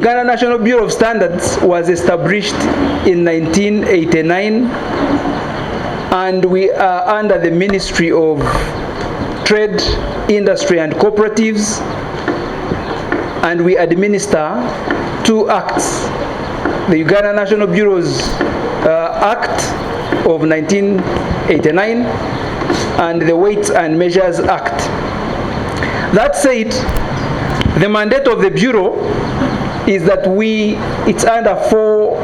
Ghana National Bureau of Standards was established in 1989, and we are under the Ministry of Trade, Industry and Cooperatives, and we administer two acts: the Uganda National Bureau's Act of 1989 and the Weights and Measures Act. That said, the mandate of the Bureau is that it's under four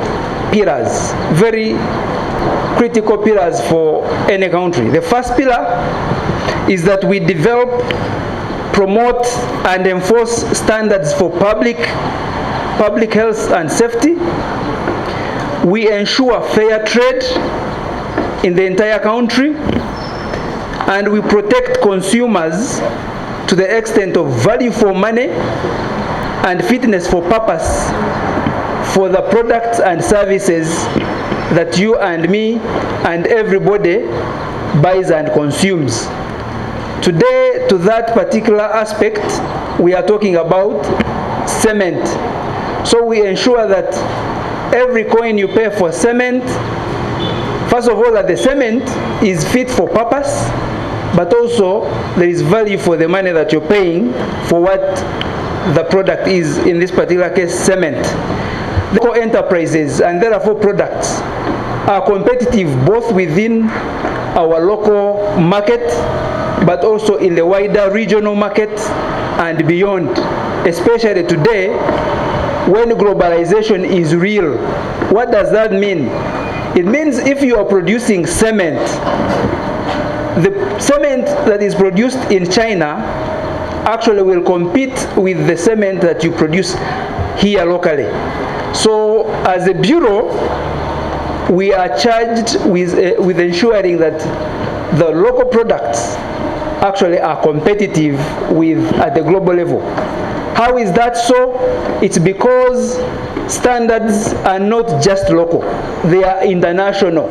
pillars, very critical pillars for any country. The first pillar is that we develop, promote and enforce standards for public health and safety. We ensure fair trade in the entire country, and we protect consumers to the extent of value for money and fitness for purpose for the products and services that you and me and everybody buys and consumes. Today, to that particular aspect, we are talking about cement. So we ensure that every coin you pay for cement, first of all, that the cement is fit for purpose, but also there is value for the money that you're paying for what the product is, in this particular case, cement. The local enterprises and therefore products are competitive both within our local market, but also in the wider regional market and beyond, especially today when globalization is real. What does that mean? It means if you are producing cement, the cement that is produced in China actually will compete with the cement that you produce here locally. So as a bureau, we are charged with ensuring that the local products actually are competitive at the global level. How is that so? It's because standards are not just local, they are international.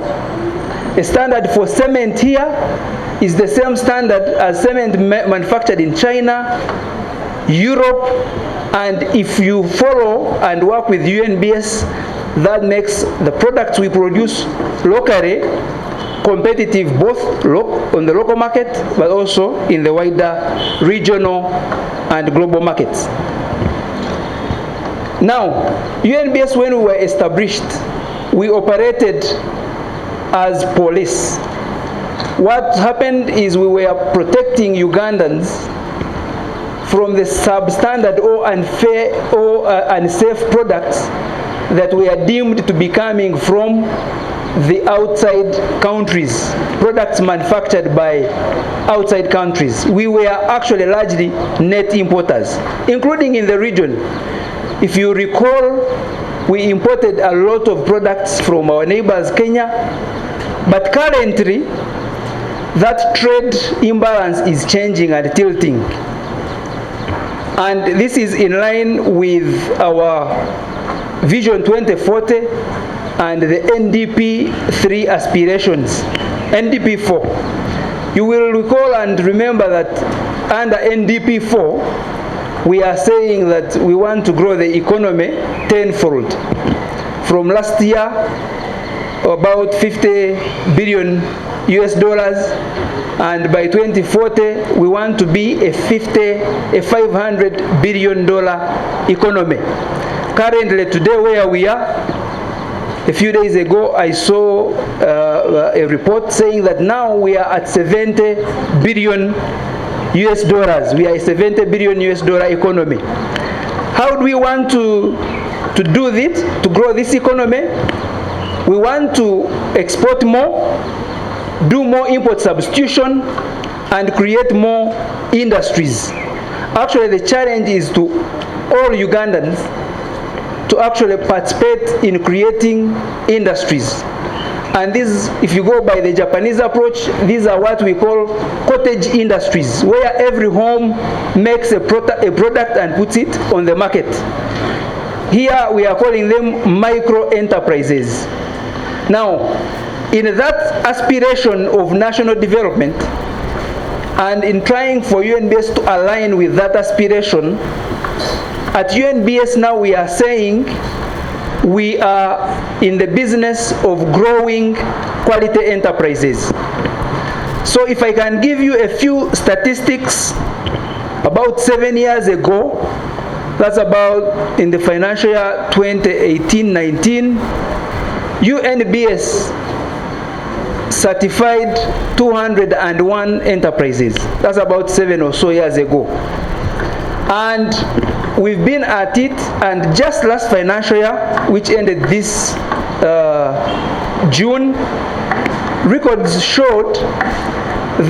A standard for cement here is the same standard as cement manufactured in China, Europe, and if you follow and work with UNBS, that makes the products we produce locally competitive both on the local market, but also in the wider regional and global markets. Now, UNBS, when we were established, we operated as police. What happened is we were protecting Ugandans from the substandard or unfair or unsafe products that were deemed to be coming from the outside countries, products manufactured by outside countries. We were actually largely net importers, including in the region. If you recall, we imported a lot of products from our neighbors, Kenya, but currently that trade imbalance is changing and tilting. And this is in line with our Vision 2040 and the NDP 3 aspirations, NDP 4. You will recall and remember that under NDP 4, we are saying that we want to grow the economy tenfold. From last year, about 50 billion US dollars, and by 2040 we want to be a $500 billion economy. Currently today where we are, a few days ago I saw a report saying that now we are at 70 billion US dollars. We are a 70 billion US dollar economy. How do we want to do this, to grow this economy? We want to export more, do more import substitution, and create more industries. Actually, the challenge is to all Ugandans to actually participate in creating industries. And this, if you go by the Japanese approach, these are what we call cottage industries, where every home makes a product and puts it on the market. Here we are calling them micro enterprises. Now, in that aspiration of national development, and in trying for UNBS to align with that aspiration, At UNBS now we are saying we are in the business of growing quality enterprises. So if I can give you a few statistics, about 7 years ago, that's about in the financial year 2018-19, UNBS certified 201 enterprises. That's about 7 or so years ago. And we've been at it, and just last financial year, which ended this June, records showed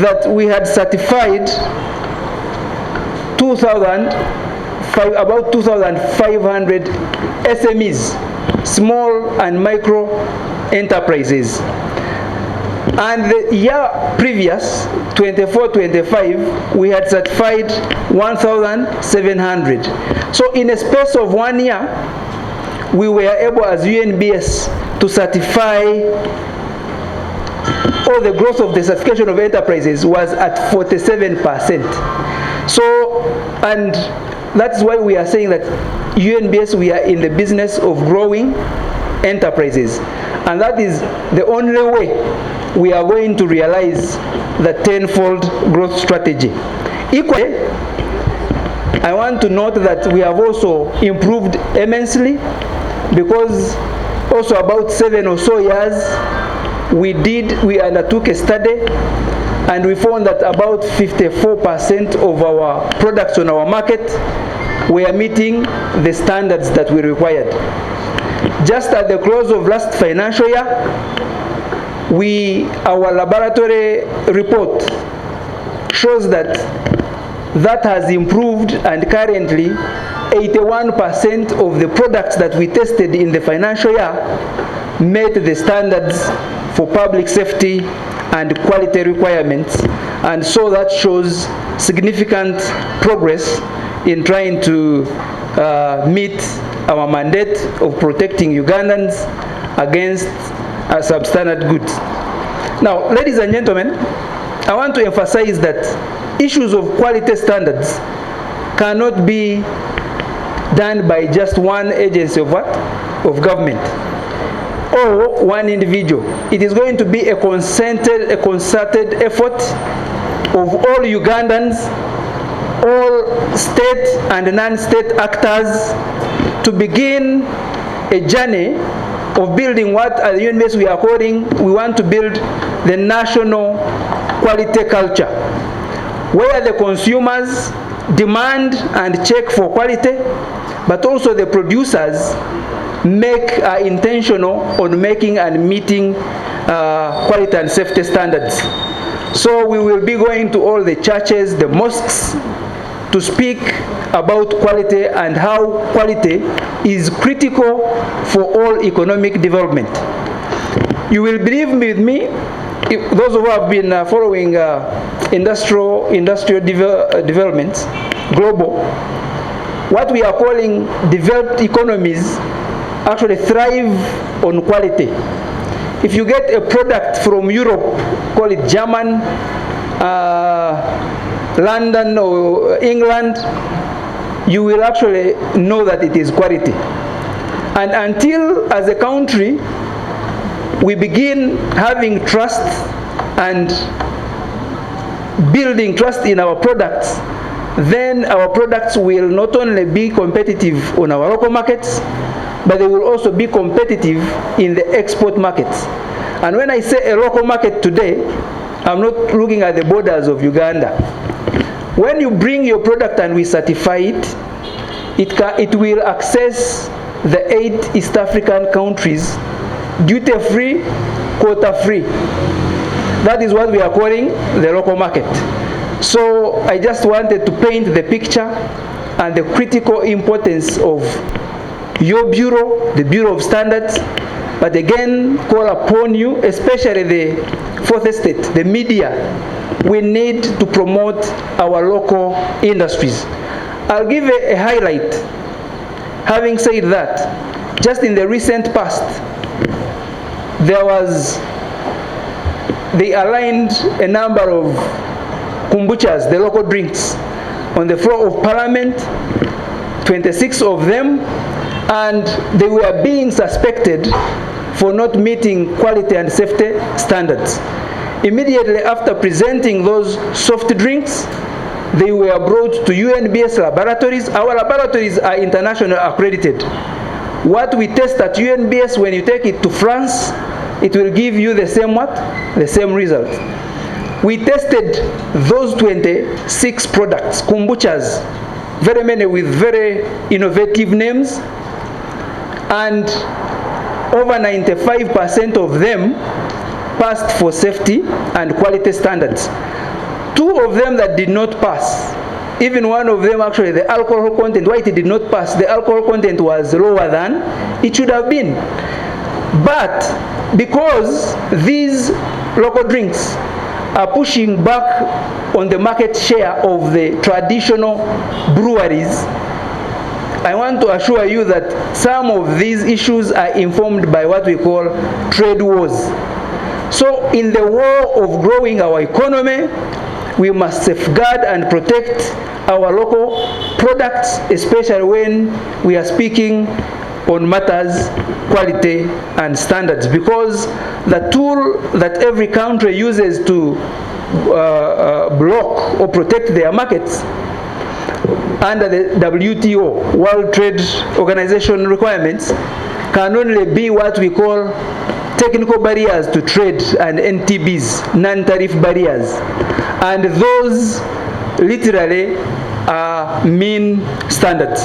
that we had certified about 2,500 SMEs, small and micro enterprises. And the year previous, 24-25, we had certified 1,700. So in a space of 1 year, we were able as UNBS to certify, or the growth of the certification of enterprises was at 47%. So, and that's why we are saying that UNBS, we are in the business of growing enterprises. And that is the only way we are going to realize the tenfold growth strategy. Equally, I want to note that we have also improved immensely, because also about 7 or so years we undertook a study, and we found that about 54% of our products on our market were meeting the standards that we required. Just at the close of last financial year, our laboratory report shows that has improved, and currently 81% of the products that we tested in the financial year met the standards for public safety and quality requirements, and so that shows significant progress in trying to meet our mandate of protecting Ugandans against substandard goods. Now, ladies and gentlemen, I want to emphasize that issues of quality standards cannot be done by just one agency of government or one individual. It is going to be a concerted effort of all Ugandans, all state and non-state actors, to begin a journey of building what at the UNBS we are calling, we want to build the national quality culture, where the consumers demand and check for quality, but also the producers are intentional on making and meeting quality and safety standards. So we will be going to all the churches, the mosques, to speak about quality and how quality is critical for all economic development. You will believe with me, those who have been following industrial developments, global, what we are calling developed economies actually thrive on quality. If you get a product from Europe, call it German, London or England, you will actually know that it is quality. And until as a country we begin having trust and building trust in our products, then our products will not only be competitive on our local markets, but they will also be competitive in the export markets. And when I say a local market today, I'm not looking at the borders of Uganda. When you bring your product and we certify it, it will access the 8 East African countries duty-free, quota-free. That is what we are calling the local market. So I just wanted to paint the picture and the critical importance of your bureau, the Bureau of Standards, but again call upon you, especially the fourth estate, the media. We need to promote our local industries. I'll give a highlight. Having said that, just in the recent past, they aligned a number of kombuchas, the local drinks, on the floor of Parliament, 26 of them, and they were being suspected for not meeting quality and safety standards. Immediately after presenting those soft drinks, they were brought to UNBS laboratories. Our laboratories are internationally accredited. What we test at UNBS, when you take it to France, it will give you the same what? The same result. We tested those 26 products, kombuchas, very many with very innovative names, and over 95% of them passed for safety and quality standards. 2 of them that did not pass, even one of them actually, the alcohol content, why it did not pass, the alcohol content was lower than it should have been. But because these local drinks are pushing back on the market share of the traditional breweries, I want to assure you that some of these issues are informed by what we call trade wars. So in the war of growing our economy, we must safeguard and protect our local products, especially when we are speaking on matters quality and standards, because the tool that every country uses to block or protect their markets under the WTO, World Trade Organization requirements, can only be what we call technical barriers to trade and NTBs, non-tariff barriers. And those literally are mean standards.